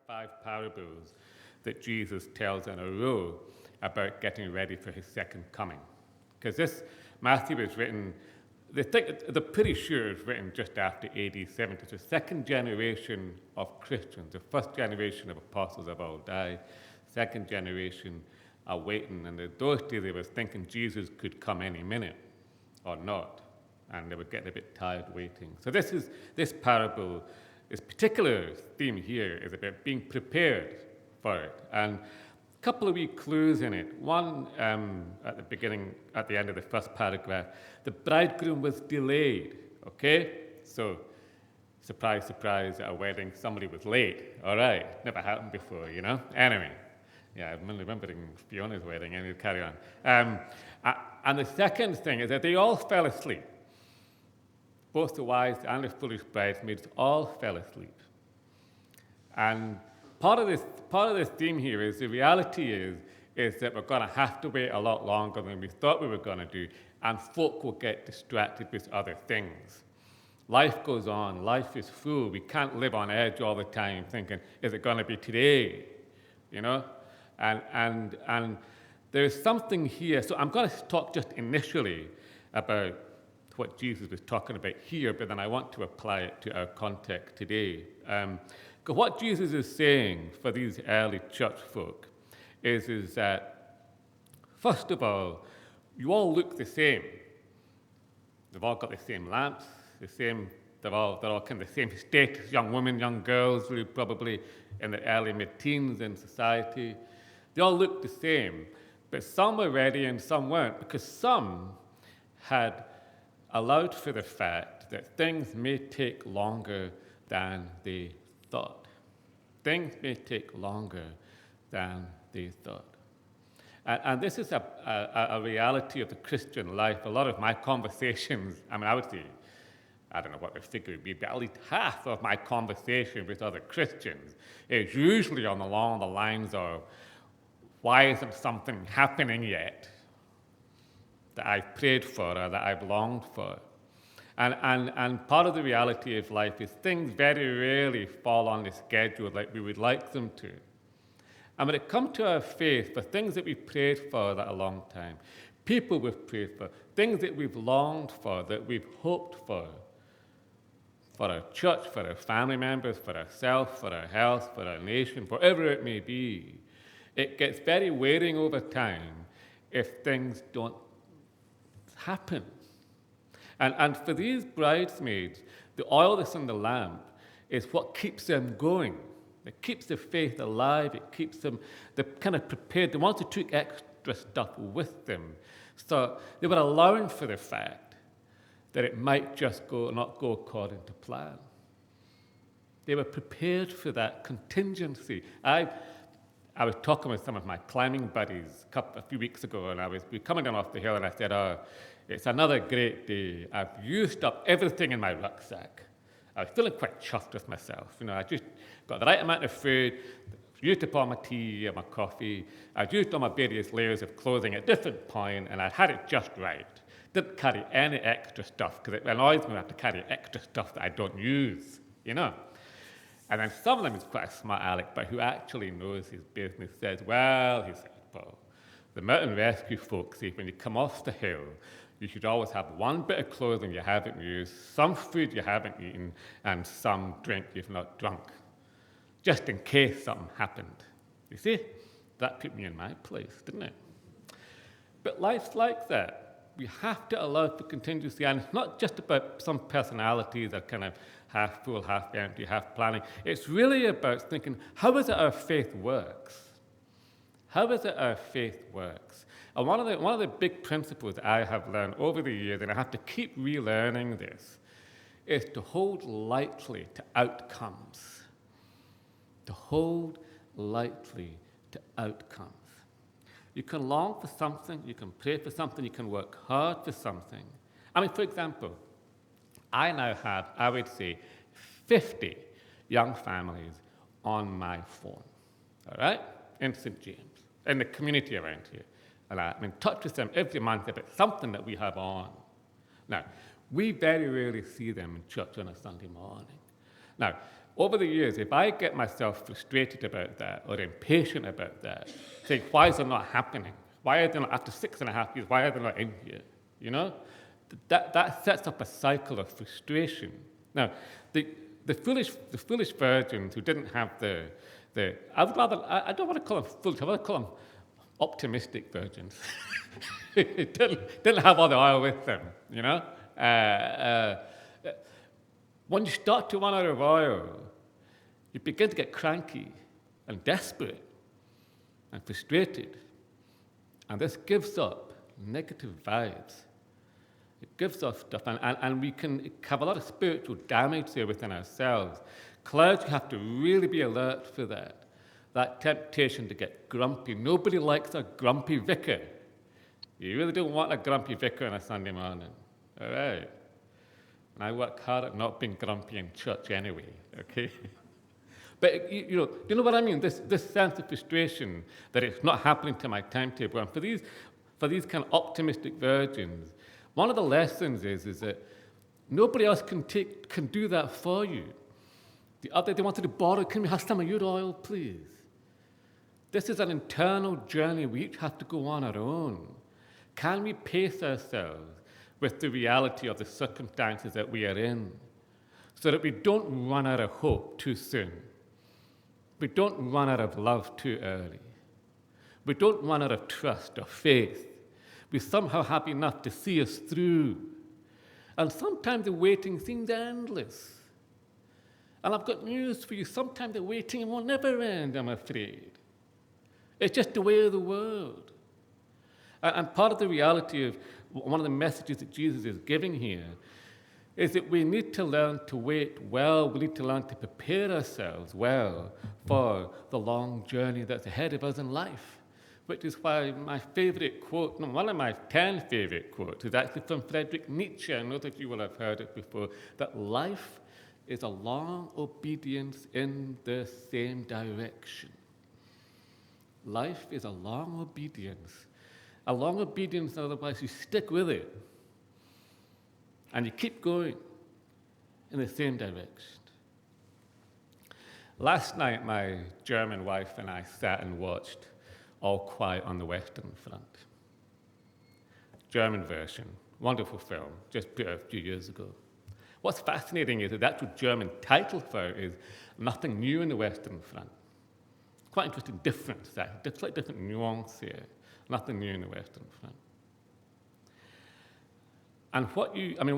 5 parables that Jesus tells in a row about getting ready for his second coming. Because this Matthew was written, they're pretty sure it's written just after AD 70. It's the second generation of Christians. The first generation of apostles have all died. Second generation are waiting. And in those days, they were thinking Jesus could come any minute or not. And they were getting a bit tired waiting. So this parable, this particular theme here is about being prepared for it. And a couple of wee clues in it. One, at the end of the first paragraph, the bridegroom was delayed, okay? So, surprise, surprise, at a wedding, somebody was late. All right, never happened before, you know? Anyway, yeah, I'm remembering Fiona's wedding, and we'll carry on. And the second thing is that they all fell asleep. Both the wise and the foolish bridesmaids all fell asleep. And part of this theme here is the reality is that we're going to have to wait a lot longer than we thought we were going to do, and folk will get distracted with other things. Life goes on. Life is full. We can't live on edge all the time thinking, is it going to be today? You know? And there's something here. So I'm going to talk just initially about what Jesus was talking about here, but then I want to apply it to our context today. Because what Jesus is saying for these early church folk is that, first of all, you all look the same. They've all got the same lamps, they're all kind of the same status, young women, young girls, really probably in the early mid-teens in society. They all look the same, but some were ready and some weren't, because some had allowed for the fact that things may take longer than they thought. Things may take longer than they thought. And this is a reality of the Christian life. A lot of my conversations, I would say, I don't know what the figure would be, but at least half of my conversation with other Christians is usually along the lines of, why isn't something happening yet that I've prayed for or that I've longed for? And part of the reality of life is things very rarely fall on the schedule like we would like them to. And when it comes to our faith, for things that we've prayed for that a long time, people we've prayed for, things that we've longed for, that we've hoped for our church, for our family members, for ourselves, for our health, for our nation, whatever it may be, it gets very wearing over time if things don't happen. And for these bridesmaids, the oil that's in the lamp is what keeps them going. It keeps their faith alive. It keeps them, they're kind of prepared. The ones who took extra stuff with them. So they were allowing for the fact that it might just not go according to plan. They were prepared for that contingency. I was talking with some of my climbing buddies a few weeks ago, and we were coming down off the hill, and I said, it's another great day. I've used up everything in my rucksack. I was feeling quite chuffed with myself. You know, I just got the right amount of food, used up all my tea and my coffee. I'd used all my various layers of clothing at different points, and I'd had it just right. Didn't carry any extra stuff, because it annoys me when I have to carry extra stuff that I don't use, you know. And then some of them is quite a smart aleck, but who actually knows his business, says, well, he said, Paul, the mountain rescue folks say when you come off the hill, you should always have one bit of clothing you haven't used, some food you haven't eaten, and some drink you've not drunk, just in case something happened. You see, that put me in my place, didn't it? But life's like that. We have to allow for contingency, and it's not just about some personalities that kind of half full, half empty, half planning. It's really about thinking, how is it our faith works? How is it our faith works? And one of the big principles I have learned over the years, and I have to keep relearning this, is to hold lightly to outcomes. To hold lightly to outcomes. You can long for something, you can pray for something, you can work hard for something. For example, I now have, I would say, 50 young families on my phone, all right, in St. James, in the community around here. And I'm in touch with them every month about something that we have on. Now, we very rarely see them in church on a Sunday morning. Now, over the years, if I get myself frustrated about that or impatient about that, saying, why is it not happening? Why are they not, after 6.5 years, why are they not in here? You know? That sets up a cycle of frustration. Now, the foolish virgins who didn't have I don't want to call them foolish, I want to call them optimistic virgins. didn't have all the oil with them, you know? When you start to run out of oil, you begin to get cranky and desperate and frustrated. And this gives up negative vibes. It gives us stuff, and we can have a lot of spiritual damage there within ourselves. Clergy have to really be alert for that temptation to get grumpy. Nobody likes a grumpy vicar. You really don't want a grumpy vicar on a Sunday morning, all right? And I work hard at not being grumpy in church anyway, okay? But, do you know what I mean? This sense of frustration that it's not happening to my timetable. And for these kind of optimistic virgins, one of the lessons is that nobody else can do that for you. They wanted to borrow, can we have some of your oil, please? This is an internal journey we each have to go on our own. Can we pace ourselves with the reality of the circumstances that we are in so that we don't run out of hope too soon? We don't run out of love too early. We don't run out of trust or faith. We somehow have enough to see us through. And sometimes the waiting seems endless. And I've got news for you. Sometimes the waiting will never end, I'm afraid. It's just the way of the world. And part of the reality of one of the messages that Jesus is giving here is that we need to learn to wait well. We need to learn to prepare ourselves well for the long journey that's ahead of us in life, which is why my favorite quote, one of my 10 favorite quotes, is actually from Friedrich Nietzsche. I know that you will have heard it before, that life is a long obedience in the same direction. Life is a long obedience. A long obedience, otherwise you stick with it. And you keep going in the same direction. Last night, my German wife and I sat and watched All Quiet on the Western Front. German version, wonderful film, just put out a few years ago. What's fascinating is that the actual German title for it is Nothing New in the Western Front. Quite interesting difference, slightly different nuance here. Nothing new in the Western Front. And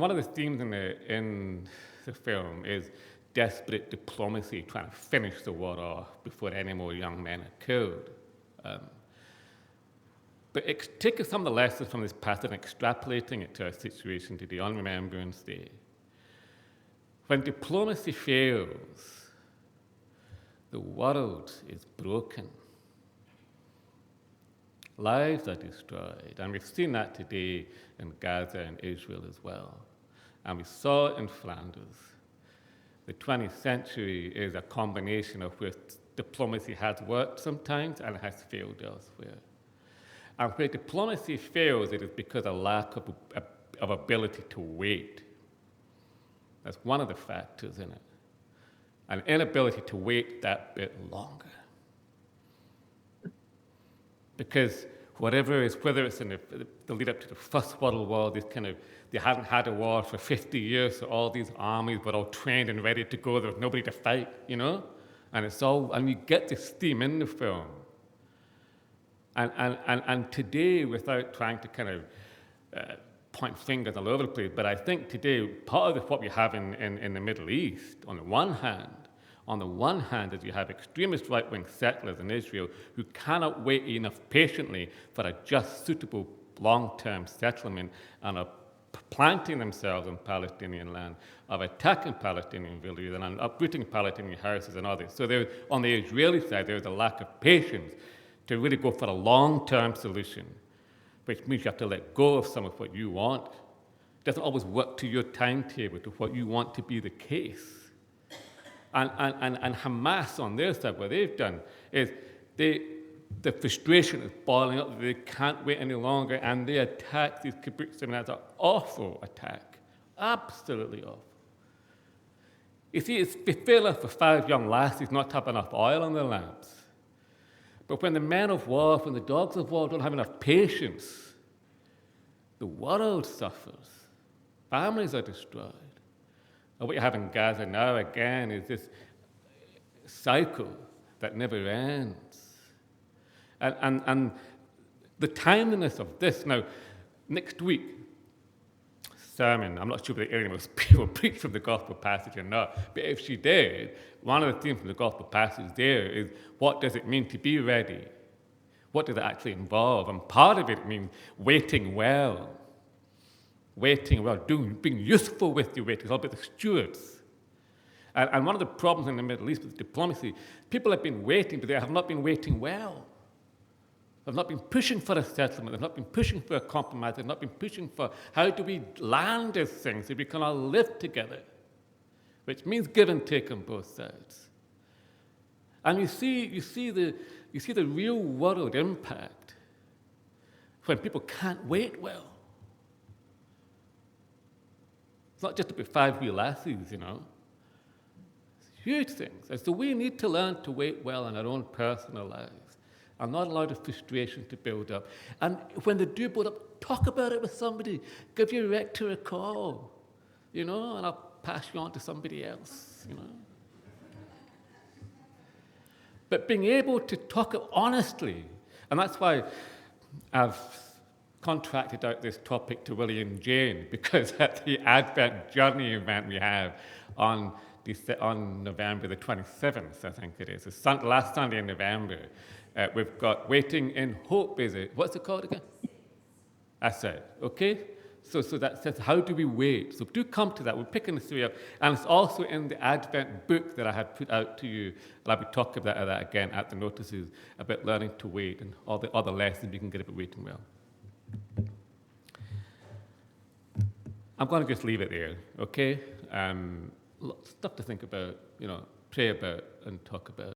one of the themes in the film is desperate diplomacy, trying to finish the war off before any more young men are killed. But taking some of the lessons from this passage and extrapolating it to our situation today on Remembrance Day. When diplomacy fails, the world is broken. Lives are destroyed, and we've seen that today in Gaza and Israel as well. And we saw it in Flanders. The 20th century is a combination of where diplomacy has worked sometimes and has failed elsewhere. And where diplomacy fails, it is because of lack of ability to wait. That's one of the factors in it. An inability to wait that bit longer. Because whether it's in the lead up to the First World War, they hadn't had a war for 50 years, so all these armies were all trained and ready to go. There was nobody to fight, And you get this theme in the film. And today, without trying to kind of point fingers all over the place, but I think today, part of what we have in the Middle East, on the one hand, is you have extremist right-wing settlers in Israel who cannot wait enough patiently for a just, suitable, long-term settlement and are planting themselves on Palestinian land, of attacking Palestinian villages and uprooting Palestinian houses and others. So on the Israeli side, there's a lack of patience to really go for a long-term solution, which means you have to let go of some of what you want. It doesn't always work to your timetable, to what you want to be the case. And Hamas on their side, what they've done is the frustration is boiling up. They can't wait any longer, and they attack these kibbutzim. That's an awful attack, absolutely awful. You see, it's fair for 5 young lassies not to have enough oil on their lamps. But when the men of war, when the dogs of war don't have enough patience, the world suffers. Families are destroyed. And what you have in Gaza now, again, is this cycle that never ends. And the timeliness of this, now, next week, sermon, I'm not sure whether Erin will preach from the gospel passage or not, but if she did, one of the themes from the gospel passage there is, what does it mean to be ready? What does it actually involve? And part of it means waiting well. Waiting well, being useful with your waiting. It's all about the stewards. And one of the problems in the Middle East with diplomacy, people have been waiting, but they have not been waiting well. They've not been pushing for a settlement. They've not been pushing for a compromise. They've not been pushing for how do we land these things so we can all live together, which means give and take on both sides. And you see the real world impact when people can't wait well. It's not just about 5 wee lassies, you know. It's huge things. And so we need to learn to wait well in our own personal lives. I'm not allowed a frustration to build up. And when they do build up, talk about it with somebody. Give your rector a call, you know, and I'll pass you on to somebody else, you know. But being able to talk it honestly, and that's why I've contracted out this topic to Willie and Jane, because at the Advent Journey event we have on November the 27th, I think it is, the last Sunday in November, we've got Waiting in Hope, is it? What's it called again? That's it, okay? So that says, how do we wait? So do come to that. We're picking this three up. And it's also in the Advent book that I had put out to you. And I'll be talking about that again at the notices, about learning to wait and all the other lessons you can get about waiting well. I'm going to just leave it there, okay? Stuff to think about, you know, pray about and talk about.